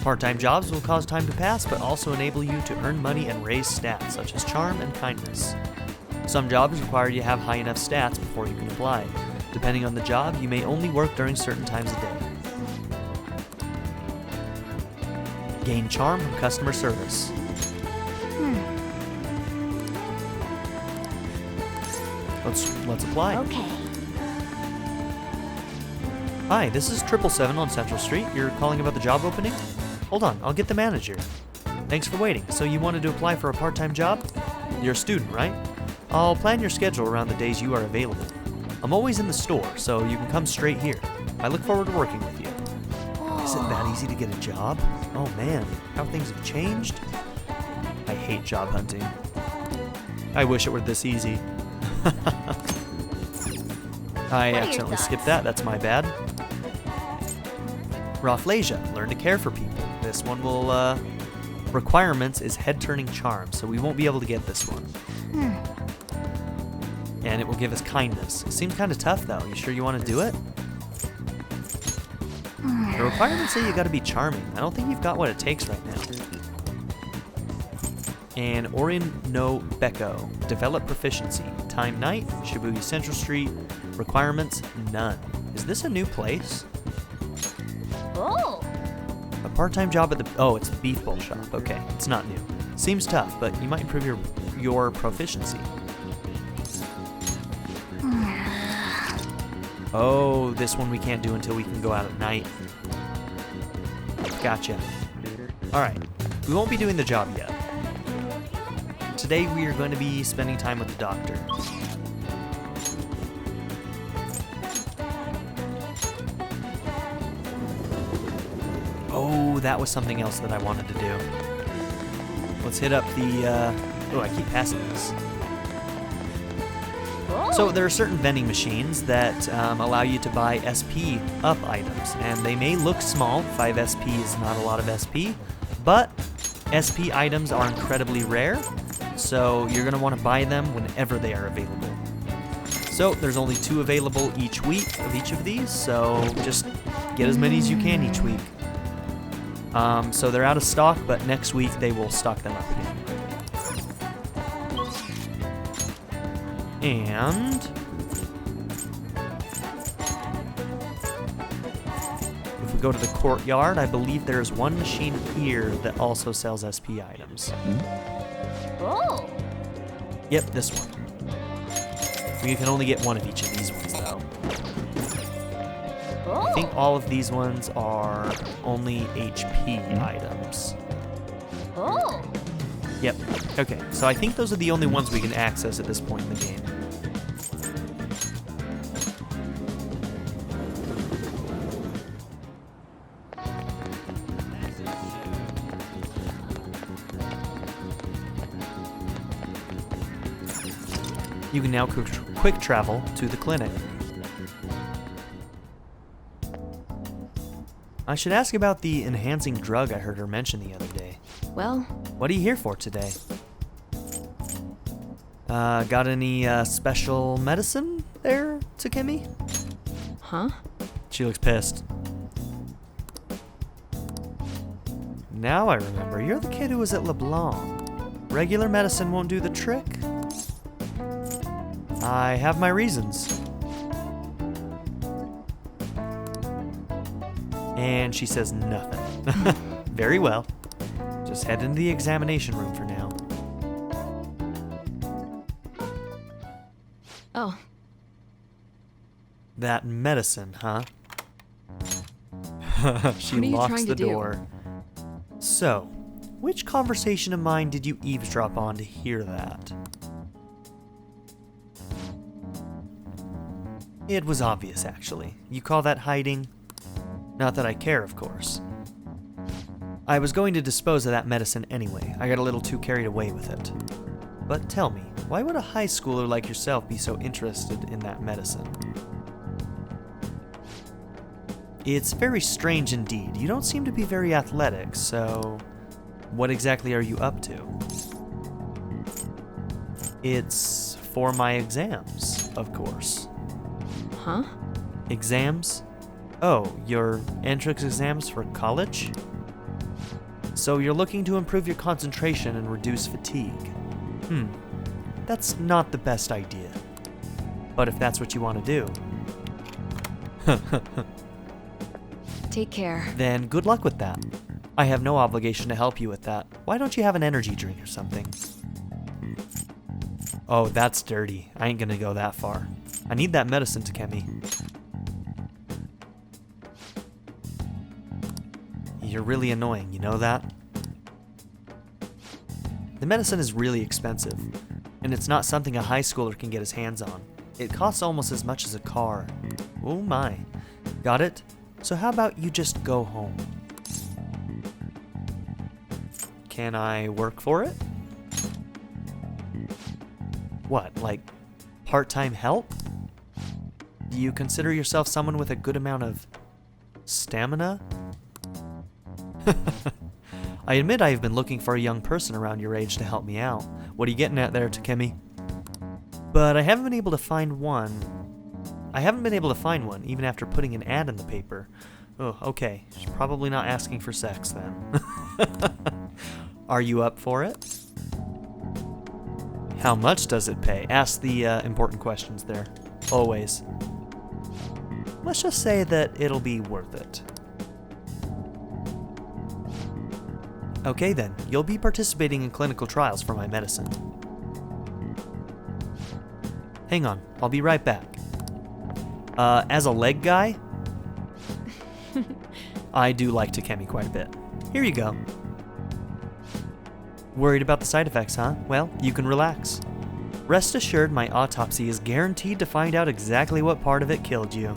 Part-time jobs will cause time to pass, but also enable you to earn money and raise stats, such as charm and kindness. Some jobs require you to have high enough stats before you can apply. Depending on the job, you may only work during certain times a day. Gain charm from customer service. Let's apply.
Okay.
Hi, this is 777 on Central Street. You're calling about the job opening? Hold on, I'll get the manager. Thanks for waiting. So you wanted to apply for a part-time job? You're a student, right? I'll plan your schedule around the days you are available. I'm always in the store, so you can come straight here. I look forward to working with you. Is it that easy to get a job? Oh man, how things have changed. I hate job hunting. I wish it were this easy. I accidentally skipped that, that's my bad. Rafflesia, learn to care for people. This one will, requirements is head-turning charm, so we won't be able to get this one. And it will give us kindness. It seems kind of tough, though. You sure you want to do it? The requirements say you gotta be charming. I don't think you've got what it takes right now. And Orin no Beko, develop proficiency. Time night, Shibuya Central Street. Requirements, none. Is this a new place?
Oh!
A part-time job at the... Oh, it's the beef bowl shop. Okay, it's not new. Seems tough, but you might improve your proficiency. Oh, this one we can't do until we can go out at night. Gotcha. Alright, we won't be doing the job yet. Today we are going to be spending time with the doctor. Oh, that was something else that I wanted to do. Let's hit up the, oh, I keep passing this. So there are certain vending machines that allow you to buy SP up items, and they may look small. 5 SP is not a lot of SP, but SP items are incredibly rare, so you're going to want to buy them whenever they are available. So there's only 2 available each week of each of these, so just get as many as you can each week. So they're out of stock, but next week they will stock them up again. And go to the courtyard, I believe there's one machine here that also sells SP items.
Oh!
Yep, this one. You can only get one of each of these ones, though. I think all of these ones are only HP items.
Oh!
Yep. Okay, so I think those are the only ones we can access at this point in the game. You can now quick travel to the clinic. I should ask about the enhancing drug I heard her mention the other day.
Well,
what are you here for today? Got any special medicine there, Takemi?
huh?
She looks pissed. Now I remember, you're the kid who was at Leblanc. Regular medicine won't do the trick? I have my reasons. And she says nothing. Very well. Just head into the examination room for now.
Oh.
That medicine, huh? She
What are you
locks
trying
the
to do?
door. So, which conversation of mine did you eavesdrop on to hear that? It was obvious, actually. You call that hiding? Not that I care, of course. I was going to dispose of that medicine anyway. I got a little too carried away with it. But tell me, why would a high schooler like yourself be so interested in that medicine? It's very strange indeed. You don't seem to be very athletic, so what exactly are you up to? It's for my exams, of course.
Huh?
Exams? Oh, your entrance exams for college? So you're looking to improve your concentration and reduce fatigue. That's not the best idea. But if that's what you want to do...
Take care.
Then good luck with that. I have no obligation to help you with that. Why don't you have an energy drink or something? Oh, that's dirty. I ain't gonna go that far. I need that medicine, Takemi. You're really annoying, you know that? The medicine is really expensive, and it's not something a high schooler can get his hands on. It costs almost as much as a car. Oh my. Got it? So how about you just go home? Can I work for it? What, like part-time help? Do you consider yourself someone with a good amount of stamina? I admit I have been looking for a young person around your age to help me out. What are you getting at there, Takemi? But I haven't been able to find one. Even after putting an ad in the paper. Oh, okay. She's probably not asking for sex then. Are you up for it? How much does it pay? Ask the important questions there. Always. Let's just say that it'll be worth it. Okay then, you'll be participating in clinical trials for my medicine. Hang on, I'll be right back. As a leg guy, I do like Takemi quite a bit. Here you go. Worried about the side effects, huh? Well, you can relax. Rest assured my autopsy is guaranteed to find out exactly what part of it killed you.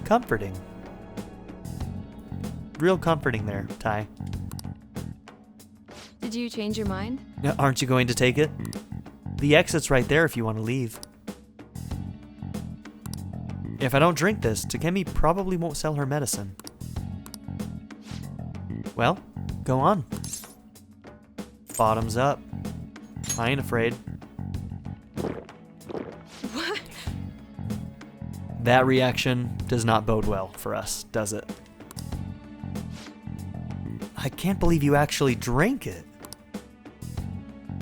Comforting. Real comforting there, Ty.
Did you change your mind?
Aren't you going to take it? The exit's right there if you want to leave. If I don't drink this, Takemi probably won't sell her medicine. Well, go on. Bottoms up. I ain't afraid.
What?
That reaction does not bode well for us, does it? I can't believe you actually drank it.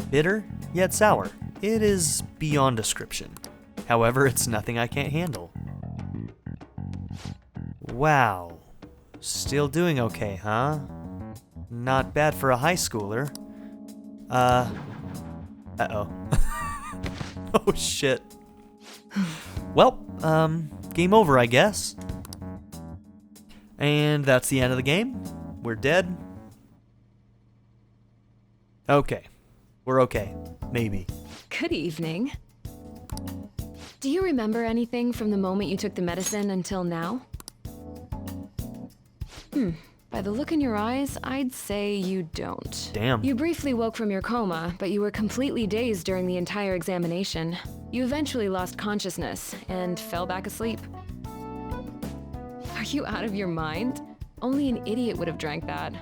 Bitter, yet sour. It is beyond description. However, it's nothing I can't handle. Wow. Still doing okay, huh? Not bad for a high schooler. Uh-oh. Oh, shit. Well, game over, I guess. And that's the end of the game. We're dead. Okay. We're okay. Maybe.
Good evening. Do you remember anything from the moment you took the medicine until now? By the look in your eyes, I'd say you don't.
Damn.
You briefly woke from your coma, but you were completely dazed during the entire examination. You eventually lost consciousness and fell back asleep. Are you out of your mind? Only an idiot would have drank that.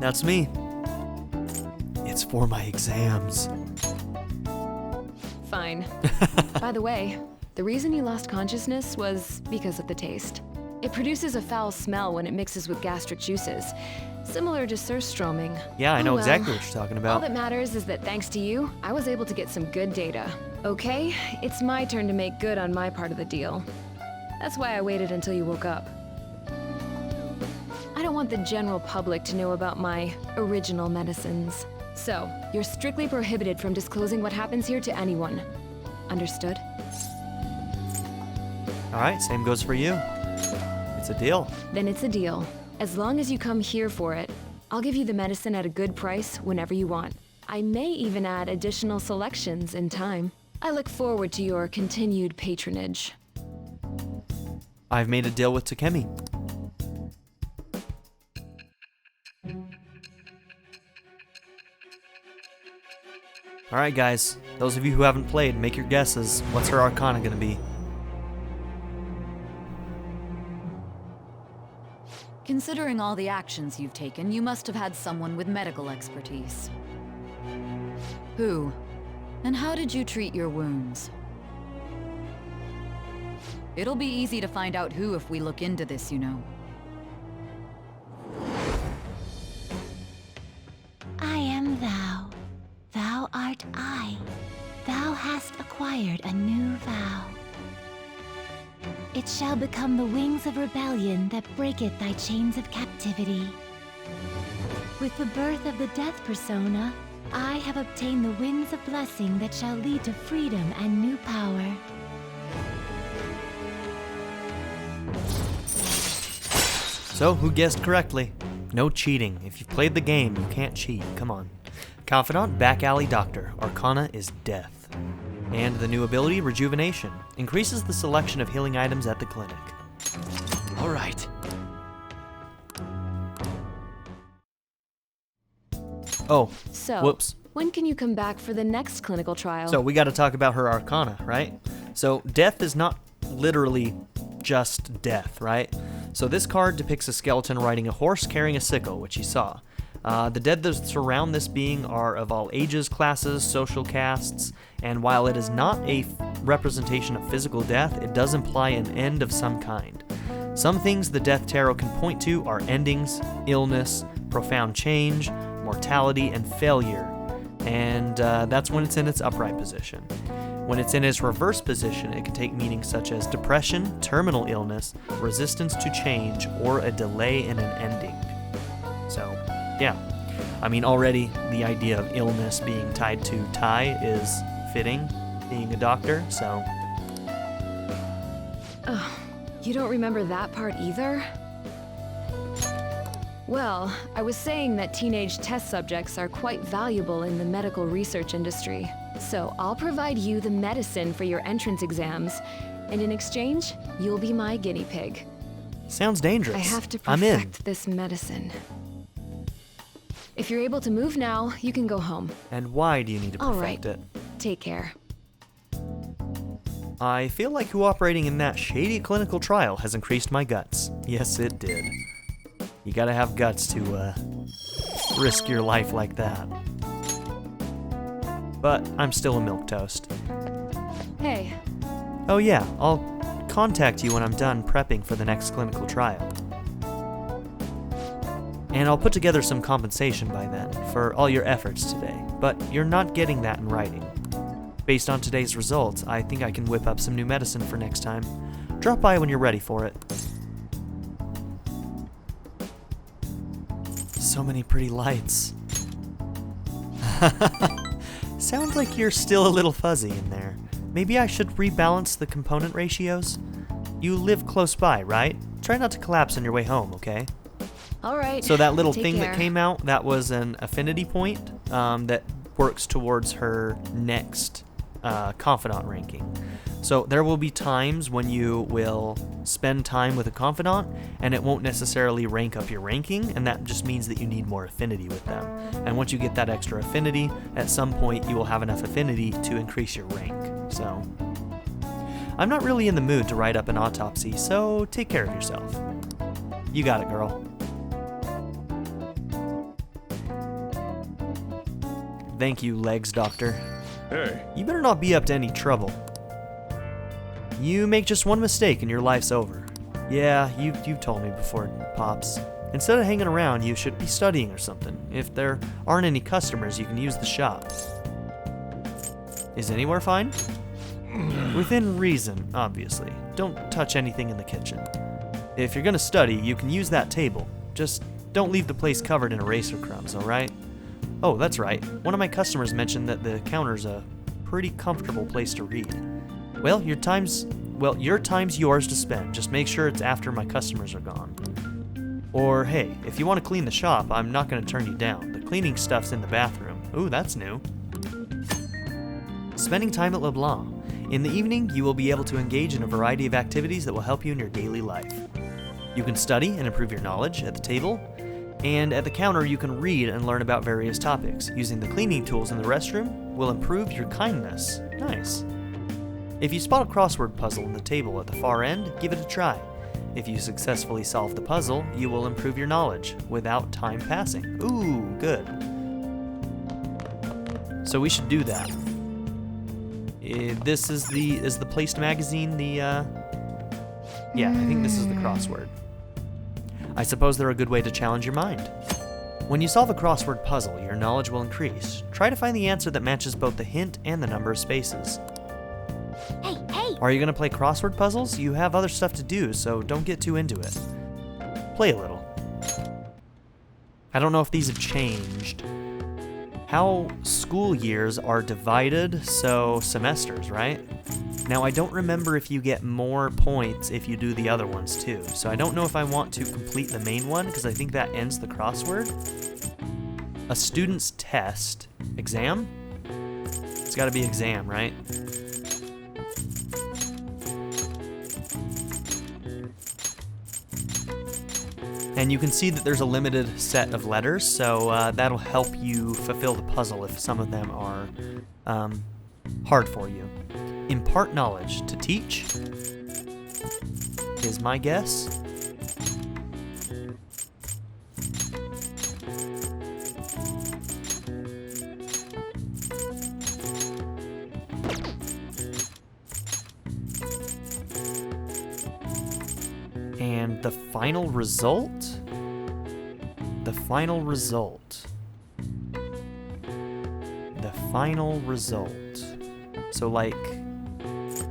That's me. It's for my exams.
Fine. By the way, the reason you lost consciousness was because of the taste. It produces a foul smell when it mixes with gastric juices, similar to surströmming.
Yeah, I know
Oh, well.
exactly what you're talking
All
about.
that matters is that thanks to you, I was able to get some good data. Okay, it's my turn to make good on my part of the deal. That's why I waited until you woke up. I don't want the general public to know about my original medicines. So, you're strictly prohibited from disclosing what happens here to anyone. Understood?
Alright, same goes for you. It's a deal.
Then it's a deal. As long as you come here for it, I'll give you the medicine at a good price whenever you want. I may even add additional selections in time. I look forward to your continued patronage.
I've made a deal with Takemi. Alright guys, those of you who haven't played, make your guesses. What's her arcana gonna be?
Considering all the actions you've taken, you must have had someone with medical expertise. Who? And how did you treat your wounds? It'll be easy to find out who if we look into this, you know.
I am thou. Thou art I. Thou hast acquired a new vow. It shall become the wings of rebellion that breaketh thy chains of captivity. With the birth of the Death Persona, I have obtained the winds of blessing that shall lead to freedom and new power.
So, who guessed correctly? No cheating. If you've played the game, you can't cheat. Come on. Confidant, Back Alley Doctor. Arcana is Death. And the new ability, Rejuvenation. Increases the selection of healing items at the clinic.
Alright.
Oh,
So,
whoops.
when can you come back for the next clinical trial?
So we gotta talk about her arcana, right? So death is not literally just death, right? So this card depicts a skeleton riding a horse carrying a sickle, which you saw. The dead that surround this being are of all ages, classes, social castes, and while it is not a representation of physical death, it does imply an end of some kind. Some things the Death Tarot can point to are endings, illness, profound change, mortality, and failure, and that's when it's in its upright position. When it's in its reverse position, it can take meanings such as depression, terminal illness, resistance to change, or a delay in an ending. So, yeah. I mean, already the idea of illness being tied to Tai is fitting, being a doctor, so...
Oh, you don't remember that part either? Well, I was saying that teenage test subjects are quite valuable in the medical research industry. So I'll provide you the medicine for your entrance exams, and in exchange, you'll be my guinea pig.
Sounds dangerous.
I have to
I'm in.
perfect this medicine. If you're able to move now, you can go home.
And why do you need to
All
perfect
right.
it?
Take care.
I feel like cooperating in that shady clinical trial has increased my guts. Yes, it did. You gotta have guts to, risk your life like that. But I'm still a milquetoast.
Hey,
Oh yeah, I'll contact you when I'm done prepping for the next clinical trial. And I'll put together some compensation by then for all your efforts today, but you're not getting that in writing. Based on today's results, I think I can whip up some new medicine for next time. Drop by when you're ready for it. so many pretty lights. Sounds like you're still a little fuzzy in there. Maybe I should rebalance the component ratios? You live close by, right? Try not to collapse on your way home, okay?
All right.
So that little
take
thing
care.
that came out, that was an affinity point that works towards her next confidant ranking. So there will be times when you will spend time with a confidant and it won't necessarily rank up your ranking, and that just means that you need more affinity with them. And once you get that extra affinity, at some point you will have enough affinity to increase your rank. So I'm not really in the mood to write up an autopsy, so take care of yourself. You got it, girl. Thank you, Legs Doctor.
Hey,
You better not be up to any trouble. You make just one mistake and your life's over. Yeah, you've told me before, Pops. Instead of hanging around, you should be studying or something. If there aren't any customers, you can use the shop. Is anywhere fine? Within reason, obviously. Don't touch anything in the kitchen. If you're gonna study, you can use that table. Just don't leave the place covered in eraser crumbs, alright? Oh, that's right. One of my customers mentioned that the counter's a pretty comfortable place to read. Well, your time's yours to spend. Just make sure it's after my customers are gone. Or, hey, if you want to clean the shop, I'm not going to turn you down. The cleaning stuff's in the bathroom. Ooh, that's new. Spending time at Leblanc. In the evening, you will be able to engage in a variety of activities that will help you in your daily life. You can study and improve your knowledge at the table, and at the counter you can read and learn about various topics. Using the cleaning tools in the restroom will improve your kindness. Nice. If you spot a crossword puzzle on the table at the far end, give it a try. If you successfully solve the puzzle, you will improve your knowledge without time passing. Ooh, good. So we should do that. This is the Placed magazine, yeah, I think this is the crossword. I suppose they're a good way to challenge your mind. When you solve a crossword puzzle, your knowledge will increase. Try to find the answer that matches both the hint and the number of spaces.
Hey!
Are you going to play crossword puzzles? You have other stuff to do, so don't get too into it. Play a little. I don't know if these have changed. How school years are divided, so semesters, right? Now, I don't remember if you get more points if you do the other ones too, so I don't know if I want to complete the main one, because I think that ends the crossword. A student's test. Exam? It's gotta be exam, right? And you can see that there's a limited set of letters, so that'll help you fulfill the puzzle if some of them are hard for you. Impart knowledge. To teach is my guess. And the final result? The final result. The final result. So like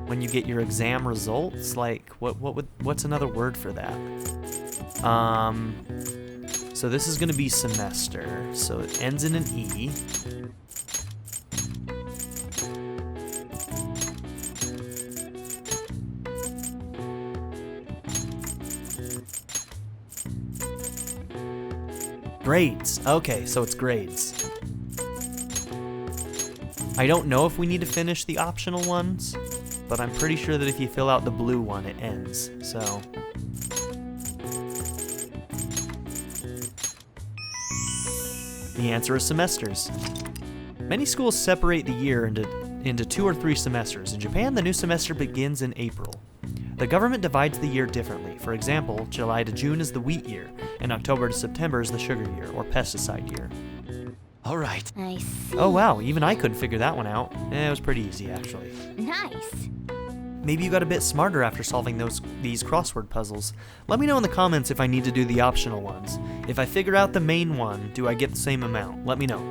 when you get your exam results, like what's another word for that? So this is going to be semester. So it ends in an E. Grades. Okay, so it's grades. I don't know if we need to finish the optional ones, but I'm pretty sure that if you fill out the blue one, it ends, so. The answer is semesters. Many schools separate the year into 2 or 3 semesters. In Japan, the new semester begins in April. The government divides the year differently. For example, July to June is the wheat year, and October to September is the sugar year, or pesticide year.
All right.
I see.
Oh wow, even I couldn't figure that one out. It was pretty easy, actually.
Nice.
Maybe you got a bit smarter after solving these crossword puzzles. Let me know in the comments if I need to do the optional ones. If I figure out the main one, do I get the same amount? Let me know.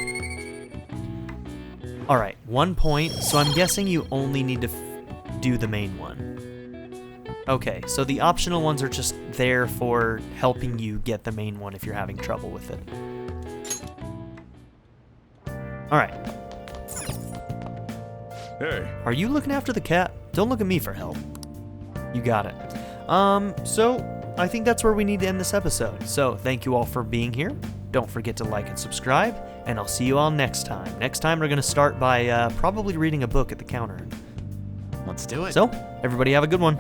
Alright, 1 point, so I'm guessing you only need to do the main one. Okay, so the optional ones are just there for helping you get the main one if you're having trouble with it. Alright.
Hey.
Are you looking after the cat? Don't look at me for help. You got it. So I think that's where we need to end this episode. So thank you all for being here. Don't forget to like and subscribe, and I'll see you all next time. Next time we're going to start by probably reading a book at the counter.
Let's do it.
So, everybody have a good one.